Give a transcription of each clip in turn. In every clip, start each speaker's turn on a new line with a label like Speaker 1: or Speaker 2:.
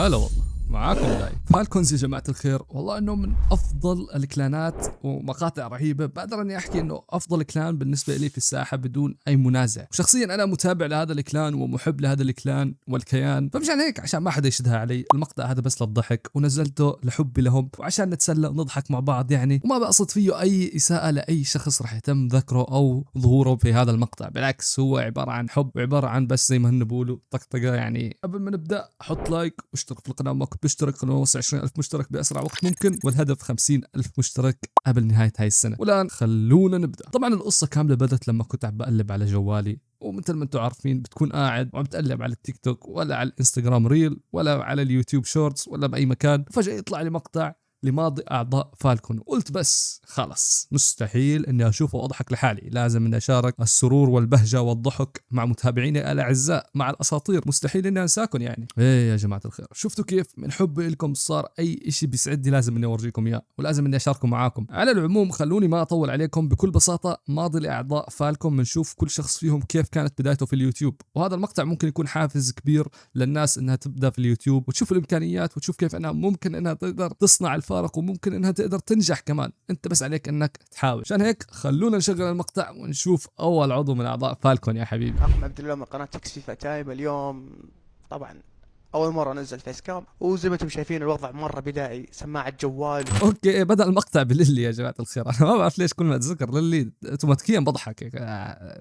Speaker 1: هلا والله معاكم داي فالكونز يا جماعة الخير. والله انه من افضل الكلانات ومقاطع رهيبة. بقدر اني احكي انه افضل كلان بالنسبة لي في الساحة بدون اي منازع. وشخصيا انا متابع لهذا الكلان ومحب لهذا الكلان والكيان، فمشان هيك عشان ما حدا يشدها علي المقطع هذا بس للضحك، ونزلته لحبي لهم وعشان نتسلى ونضحك مع بعض يعني، وما بقصد فيه اي اساءة لاي شخص راح يتم ذكره او ظهوره في هذا المقطع. بالعكس هو عبارة عن حب وعبارة عن بس زي ما هن بيقولوا طقطقة يعني. قبل ما نبدأ حط لايك واشترك في القناة، ما كنت باشترك قناة 20,000 مشترك بأسرع وقت ممكن، والهدف 50,000 مشترك قبل نهاية هاي السنة. والآن خلونا نبدأ. طبعا القصة كاملة بدت لما كنت عم بقلب على جوالي، ومثل ما انتم عارفين بتكون قاعد وعم تقلب على التيك توك ولا على الانستغرام ريل ولا على اليوتيوب شورتس ولا بأي مكان، فجأة يطلع لي مقطع لماضي أعضاء فالكون. قلت بس خلص مستحيل إني أشوفه وأضحك لحالي، لازم إني أشارك السرور والبهجة والضحك مع متابعيني الأعزاء مع الأساطير، مستحيل إني أنساكم يعني. إيه يا جماعة الخير، شفتوا كيف من حبي لكم صار أي إشي بيسعدني لازم إني أورجيكم إياه ولازم إني أشاركه معاكم. على العموم خلوني ما أطول عليكم، بكل بساطة ماضي لأعضاء فالكون بنشوف كل شخص فيهم كيف كانت بدايته في اليوتيوب، وهذا المقطع ممكن يكون حافز كبير للناس إنها تبدأ في اليوتيوب وتشوف الإمكانيات وتشوف كيف أنها ممكن إنها تقدر تصنع الفارق وممكن انها تقدر تنجح كمان. انت بس عليك انك تحاول. عشان هيك خلونا نشغل المقطع ونشوف اول عضو من اعضاء فالكون يا حبيبي.
Speaker 2: اخ عبد الله من قناه تكس فيفا تايم. اليوم طبعا اول مره انزل فيس كام، وزي ما انتم شايفين الوضع مره بدائي، سماعه جوال.
Speaker 1: اوكي بدأ المقطع بللي يا جماعه الخير. انا ما بعرف ليش كل ما اتذكر للي اوتوماتيكيا بضحك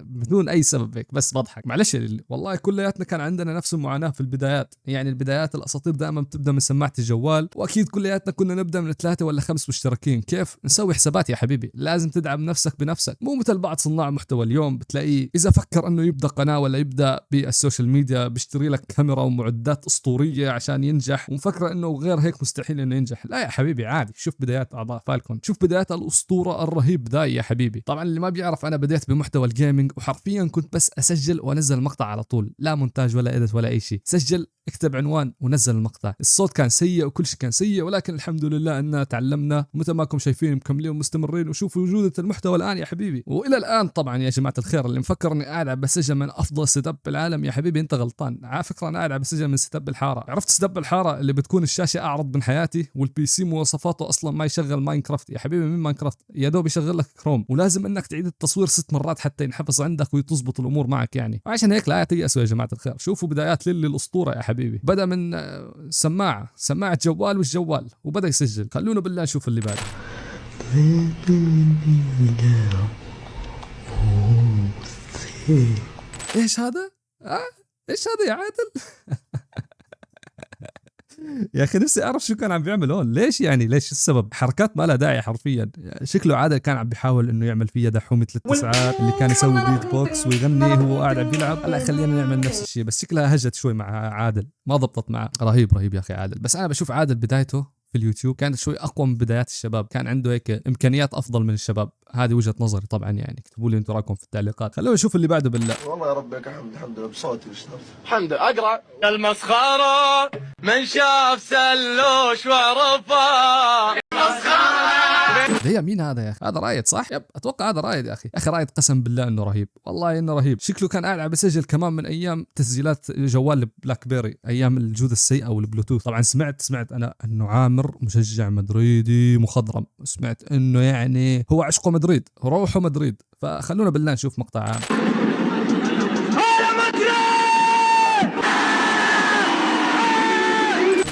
Speaker 1: بدون اي سبب هيك، بس بضحك معلش يا للي. والله كلياتنا كان عندنا نفس المعاناه في البدايات، يعني البدايات الاساطير دائما بتبدا من سماعه الجوال، واكيد كلياتنا كنا نبدا من 3 ولا 5 مشتركين. كيف نسوي حسابات يا حبيبي؟ لازم تدعم نفسك بنفسك، مو مثل بعض صناع محتوى اليوم بتلاقيه اذا فكر انه يبدا قناه ولا يبدا بالسوشيال ميديا بيشتري لك كاميرا ومعدات اسطوريه عشان ينجح، ومفكر انه غير هيك مستحيل انه ينجح. لا يا حبيبي عادي، شوف بدايات اعضاء فالكون، شوف بدايات الاسطوره الرهيب داي يا حبيبي. طبعا اللي ما بيعرف انا بديت بمحتوى الجيمنج، وحرفيا كنت بس اسجل وانزل المقطع على طول، لا مونتاج ولا اديت ولا اي شيء. سجل اكتب عنوان ونزل المقطع. الصوت كان سيء وكل شيء كان سيء، ولكن الحمد لله اننا تعلمنا، ومثل ما انكم شايفين مكملين ومستمرين. وشوفوا جودة المحتوى الان يا حبيبي. والى الان طبعا يا جماعه الخير، اللي مفكر اني قاعد عم بسجل من افضل سيت اب بالعالم يا حبيبي انت غلطان. على فكره انا قاعد عم بسجل من سيت اب الحاره. عرفت سيت اب الحاره اللي بتكون الشاشه اعرض من حياتي والبي سي مواصفاته اصلا ما يشغل ماينكرافت يا حبيبي. من ماينكرافت يا دوب يشغل لك كروم، ولازم انك تعيد التصوير 6 مرات حتى ينحفظ عندك وتظبط الامور معك يعني. وعشان هيك لا تيأسوا يا جماعه الخير. شوفوا بدايات للي الاسطوره يا حبيبي، بدا من سماعه جوال والجوال وبدا يسجل. خلونا بالله نشوف اللي بعده. ايش هذا؟ ايش هذا يا عادل؟ يا اخي نفسي اعرف شو كان عم بيعمل هون. ليش يعني؟ ليش السبب؟ حركات ما لها داعي حرفيا. شكله عادل كان عم بيحاول انه يعمل فيها دحومة التسعات اللي كان يسوي بيت بوكس ويغني هو قاعد عم بيلعب. هلا خلينا نعمل نفس الشيء، بس شكلها هجت شوي مع عادل، ما ضبطت معه. رهيب يا اخي عادل. بس انا بشوف عادل بدايته في اليوتيوب كانت شوي اقوى من بدايات الشباب، كان عنده هيك امكانيات افضل من الشباب. هذه وجهة نظري طبعا يعني. اكتبوا لي انتم رايكم في التعليقات. خلونا نشوف اللي بعده بالله.
Speaker 3: والله يا رب لك الحمد. الحمد لله بصوتي واشتغل.
Speaker 2: الحمد لله. اقرا المسخره من شاف سلوش وعرفه.
Speaker 1: هي مين هذا يا اخي؟ هذا رايد صح؟ يب اتوقع هذا رايد يا اخي. اخي رايد قسم بالله انه رهيب، والله انه رهيب. شكله كان قاعد عم بسجل كمان من ايام تسجيلات جوال بلاك بيري، ايام الجودة السيئة والبلوتوث. طبعا سمعت انا انه عامر مشجع مدريدي مخضرم، سمعت انه يعني هو عشقه مدريد، روحه مدريد. فخلونا بالله نشوف مقطع عامر.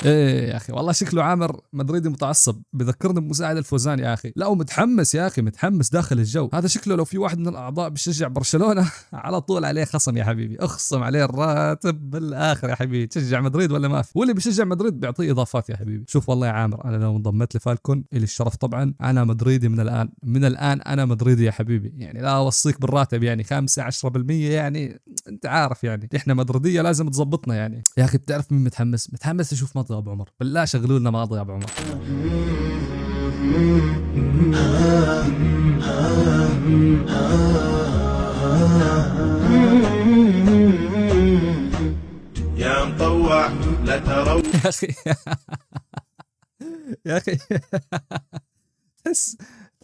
Speaker 1: ايه يا اخي والله شكله عامر مدريدي متعصب، بذكرني بمساعد الفوزان يا اخي. لا ومتحمس يا اخي، متحمس داخل الجو. هذا شكله لو في واحد من الاعضاء بيشجع برشلونة على طول عليه خصم يا حبيبي، اخصم عليه الراتب بالاخر يا حبيبي. تشجع مدريد ولا ما في؟ واللي بيشجع مدريد بيعطيه اضافات يا حبيبي. شوف والله يا عامر، انا لو انضميت لفالكون الي الشرف طبعا، انا مدريدي من الان انا مدريدي يا حبيبي يعني. لا اوصيك بالراتب يعني 5-10% يعني، انت عارف يعني احنا مدريدية لازم تزبطنا يعني. يا اخي بتعرف مين متحمس اشوف ماضي ابو عمر. بالله شغلوا لنا ماضي ابو عمر.
Speaker 3: يا مطوع لا تروح
Speaker 1: يا اخي يا اخي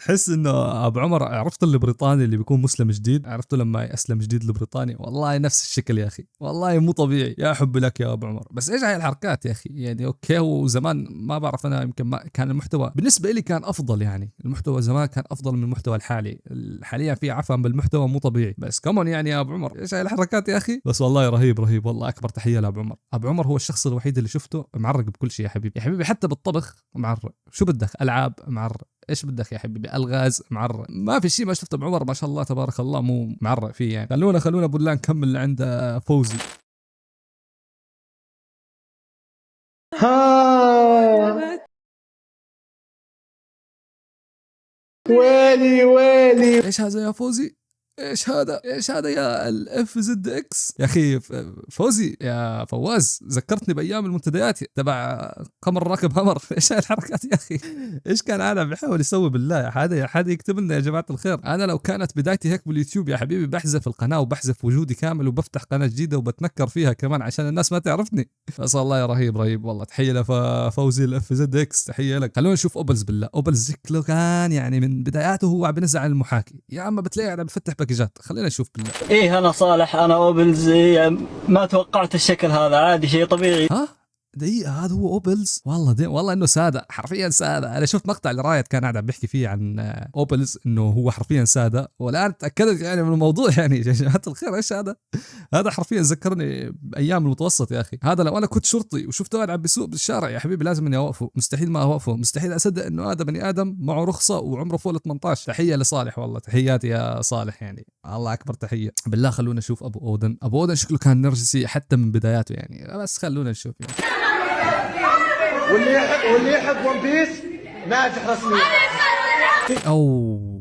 Speaker 1: تحس انه ابو عمر، عرفت البريطاني اللي بيكون مسلم جديد، عرفته لما يسلم جديد البريطاني، والله نفس الشكل يا اخي، والله مو طبيعي. يا حب لك يا ابو عمر. بس ايش هاي الحركات يا اخي يعني؟ اوكي، وزمان ما بعرف انا، يمكن ما كان المحتوى بالنسبه لي كان افضل، يعني المحتوى زمان كان افضل من المحتوى الحالي. حاليا في عفن بالمحتوى مو طبيعي. بس كمان يعني يا ابو عمر، ايش هاي الحركات يا اخي؟ بس والله رهيب رهيب والله. اكبر تحيه لابو عمر. ابو عمر هو الشخص الوحيد اللي شفته معرق بكل شيء يا حبيبي. يا حبيبي حتى بالطبخ معرق. شو بدك؟ العاب معرق. ايش بدك يا حبيبي؟ الغاز معرق. ما في شيء ما شفته ابو عمر، ما شاء الله تبارك الله، مو معرق فيه يعني. خلونا ابو الله نكمل عند فوزي.
Speaker 2: ها ويلي
Speaker 1: ايش هذا يا فوزي؟ ايش هذا يا الاف زد اكس يا اخي؟ فوزي يا فواز، ذكرتني بايام المنتديات تبع قمر راكب همر. ايش هاي الحركات يا اخي؟ ايش كان عالم بيحاول يسوي بالله؟ حدا يكتب لنا يا جماعه الخير. انا لو كانت بدايتي هيك باليوتيوب يا حبيبي بحذف القناه وبحذف وجودي كامل وبفتح قناه جديده وبتنكر فيها كمان عشان الناس ما تعرفني. بس والله يا رهيب والله. تحيه لفوزي الاف زد اكس، تحيه لك. خلونا نشوف اوبلز بالله. اوبلز شكله كان يعني من بداياته هو عم بنزع عن المحاكي، يا اما بتلاقي عم بفتح باكجات. خلينا نشوف بالله.
Speaker 4: ايه انا صالح، انا اوبلز. ما توقعت الشكل هذا، عادي شيء طبيعي.
Speaker 1: ها دقيقة، هذا هو اوبلز؟ والله انه سادة، حرفيا سادة. انا شفت مقطع لرايد كان قاعد عم بيحكي فيه عن اوبلز انه هو حرفيا سادة، والان تاكدت يعني من الموضوع. يعني يا جماعة الخير ايش هذا حرفيا ذكرني بايام المتوسط يا اخي. هذا لو انا كنت شرطي وشفته قاعد عم بيسوق بالشارع يا حبيبي لازم اني اوقفه، مستحيل ما اوقفه، مستحيل اصدق انه هذا بني ادم معه رخصة وعمره فوق ال 18. تحية لصالح والله، تحياتي يا صالح يعني، الله اكبر تحية بالله. خلونا نشوف ابو اودن شكله كان نرجسي حتى من بداياته يعني، بس خلونا نشوف يعني.
Speaker 3: واللي يحب ون بيس ناجح رسميا.
Speaker 1: او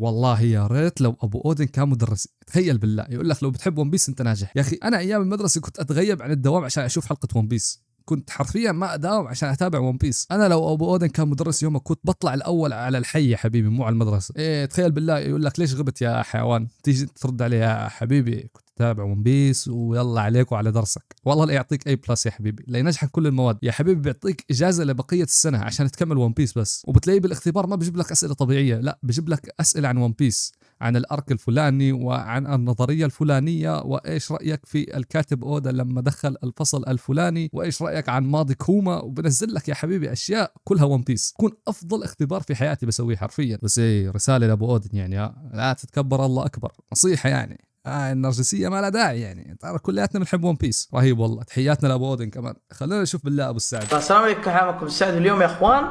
Speaker 1: والله يا ريت لو ابو اودن كان مدرس. تخيل بالله يقول لك لو بتحب ون بيس انت ناجح. يا اخي انا ايام المدرسه كنت اتغيب عن الدوام عشان اشوف حلقه ون بيس، كنت حرفيا ما اداوم عشان اتابع ون بيس. انا لو ابو اودن كان مدرس يومك كنت بطلع الاول على الحي يا حبيبي، مو على المدرسه. ايه تخيل بالله يقول لك ليش غبت يا حيوان، تيجي ترد عليه يا حبيبي كنت تابع ون بيس ويلا عليك وعلى درسك. والله لا يعطيك اي بلس يا حبيبي، لا ينجحك كل المواد يا حبيبي، بيعطيك اجازه لبقيه السنه عشان تكمل ون بيس بس. وبتلاقيه بالاختبار ما بجيب لك اسئله طبيعيه، لا بجيب لك اسئله عن ون بيس، عن الارك الفلاني وعن النظريه الفلانيه، وايش رايك في الكاتب اودا لما دخل الفصل الفلاني، وايش رايك عن ماضي كوما. وبنزل لك يا حبيبي اشياء كلها ون بيس. كون افضل اختبار في حياتي بسويه حرفيا. بس ايه رساله لابو اودن يعني، لا تتكبر الله اكبر، نصيحه يعني. النرجسيه ما لها داعي يعني، ترى كلياتنا بنحب ون بيس. رهيب والله، تحياتنا لابو اودن كمان. خلينا نشوف بالله ابو السعد.
Speaker 5: السلام عليكم، حياكم ابو السعد اليوم يا اخوان.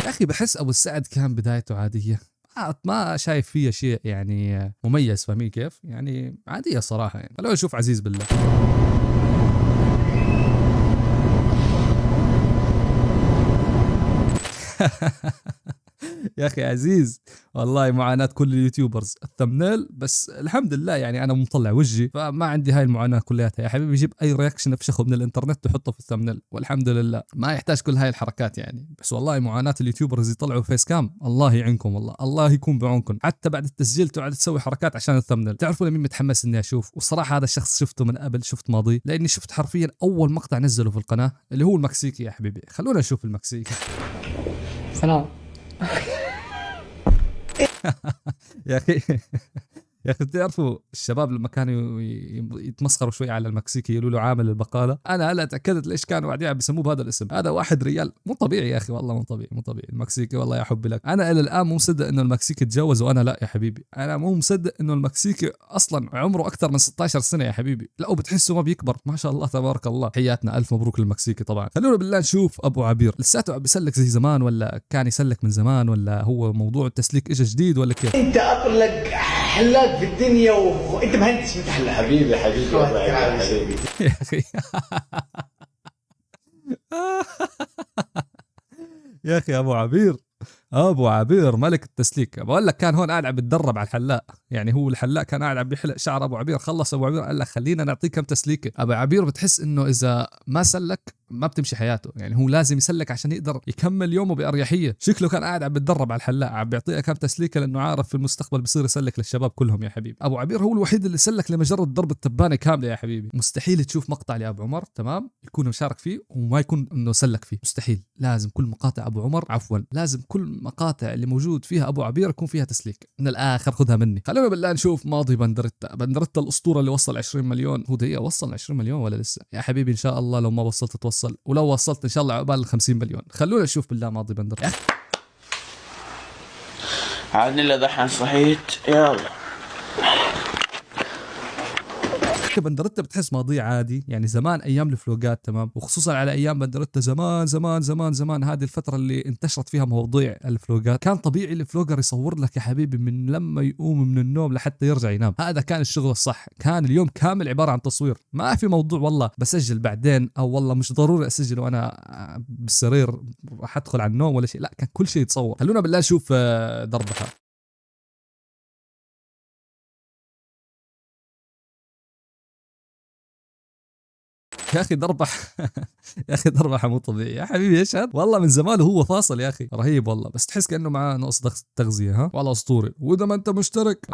Speaker 1: يا اخي بحس ابو السعد كان بدايته عاديه، ما شايف فيها شيء يعني مميز، فاهمين كيف يعني؟ عاديه صراحه يعني. خلونا نشوف عزيز بالله. يا اخي عزيز والله معاناة كل اليوتيوبرز. الثمنيل بس الحمد لله يعني انا مطلع وجهي، فما عندي هاي المعاناة كلياتها يا حبيبي. جيب اي رياكشن افشخه من الانترنت تحطه في الثمنيل والحمد لله، ما يحتاج كل هاي الحركات يعني. بس والله معاناة اليوتيوبرز يطلعوا فيس كام، الله يعينكم والله، الله يكون بعونكم. حتى بعد التسجيل تقعد تسوي حركات عشان الثمنيل. تعرفوا لمين متحمس اني اشوف؟ والصراحة هذا الشخص شفته من قبل، شفت ماضي، لاني شفت حرفيا اول مقطع نزله في القناة اللي هو المكسيكي يا حبيبي. خلونا نشوف المكسيكي.
Speaker 5: سلام.
Speaker 1: يا اخي يا اخي بتعرفوا الشباب لما كانوا يتمسخروا شوي على المكسيكي يقولوا له عامل البقاله، انا هلا تاكدت ليش كانوا قاعدين بيسموه بهذا الاسم. هذا 1 ريال، مو طبيعي يا اخي والله، مو طبيعي. المكسيكي والله يا حبي لك. انا الى الان مو مصدق انه المكسيكي تجوز وانا لا يا حبيبي. انا مو مصدق انه المكسيكي اصلا عمره اكثر من 16 سنه يا حبيبي. لا وبتحسه ما بيكبر، ما شاء الله تبارك الله. حياتنا الف مبروك للمكسيكي طبعا. خلونا بالله نشوف ابو عبير، لساته عم بيسلك زي زمان ولا كان يسلك من زمان، ولا هو موضوع التسليك اجى جديد ولا كيف؟
Speaker 6: انت اطلق حلاق في الدنيا وانت مهندس متحلى. حبيبي الله يعينك حبيبي.
Speaker 1: يا اخي يا اخي ابو عبير ملك التسليك. بقول لك كان هون قاعد عم بتدرب على الحلاق يعني. هو الحلاق كان قاعد عم بيحلق شعر ابو عبير، خلص ابو عبير قال لك خلينا نعطيك كم تسليكه. ابو عبير بتحس انه اذا ما سلك ما بتمشي حياته، يعني هو لازم يسلك عشان يقدر يكمل يومه بأريحية. شكله كان قاعد عم بتدرب على الحلاق، عم بيعطيها كم تسليكة لأنه عارف في المستقبل بصير يسلك للشباب كلهم. يا حبيبي أبو عبير هو الوحيد اللي سلك لمجرد ضرب التبانة كاملة. يا حبيبي مستحيل تشوف مقطع لأبو عمر تمام يكون مشارك فيه وما يكون إنه سلك فيه، مستحيل. لازم كل مقاطع أبو عمر لازم كل مقاطع اللي موجود فيها أبو عبير يكون فيها تسليك. من الآخر خذها مني. خلونا بالله نشوف ماضي بندرتا الأسطورة اللي وصل 20 مليون. هو دقيقة وصل 20 مليون ولا لسه؟ يا حبيبي إن شاء الله لو ما وصلت توصل، ولو وصلت إن شاء الله عقبال 50 مليون. خلونا نشوف بالله ماضي بندرتا.
Speaker 7: عادني إلا دحين صحيت يلا.
Speaker 1: بندرتا بتحس ماضي عادي، يعني زمان ايام الفلوقات تمام، وخصوصا على ايام بندرتا زمان زمان زمان زمان، هذه الفتره اللي انتشرت فيها مواضيع الفلوقات. كان طبيعي الفلوقر يصور لك يا حبيبي من لما يقوم من النوم لحتى يرجع ينام. هذا كان الشغل الصح، كان اليوم كامل عباره عن تصوير، ما في موضوع والله بسجل بعدين او والله مش ضروري اسجل وانا بالسرير راح ادخل على النوم ولا شيء، لا كان كل شيء يتصور. خلونا بالله نشوف ضربها. يا اخي دربح يا اخي دربح مو طبيعي يا حبيبي. يشهد والله من زمان وهو فاصل يا اخي، رهيب والله، بس تحس كانه معاه نقص تغذيه. ها والله اسطوري، واذا ما انت مشترك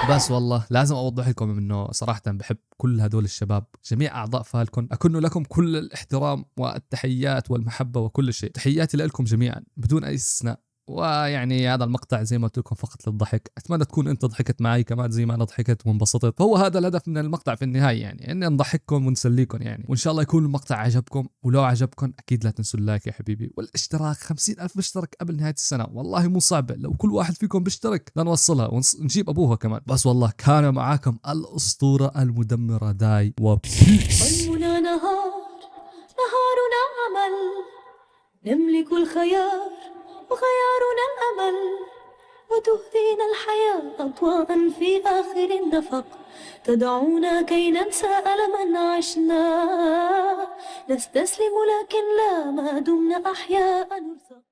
Speaker 1: بس والله لازم اوضح لكم انه صراحه بحب كل هدول الشباب، جميع اعضاء فالكون، اكن لكم كل الاحترام والتحيات والمحبه وكل شيء. تحياتي لكم جميعا بدون اي استثناء. ويعني هذا المقطع زي ما قلت لكم فقط للضحك، اتمنى تكون انت ضحكت معي كمان زي ما انا ضحكت وانبسطت. فهو هذا الهدف من المقطع في النهايه، يعني اني نضحككم ونسليكم يعني. وان شاء الله يكون المقطع عجبكم، ولو عجبكم اكيد لا تنسوا اللايك يا حبيبي والاشتراك. 50,000 مشترك قبل نهايه السنه، والله مو صعبه، لو كل واحد فيكم بيشترك لنوصلها ونجيب ابوها كمان. بس والله كان معاكم الاسطوره المدمره داي وبيس.
Speaker 8: حلمنا نهارنا عمل، نملك الخيار وخيارنا الأمل، وتهدينا الحياة أضواء في آخر النفق، تدعونا كي ننسى ألما عشنا، نستسلم لكن لا ما دمنا أحياء نرزق.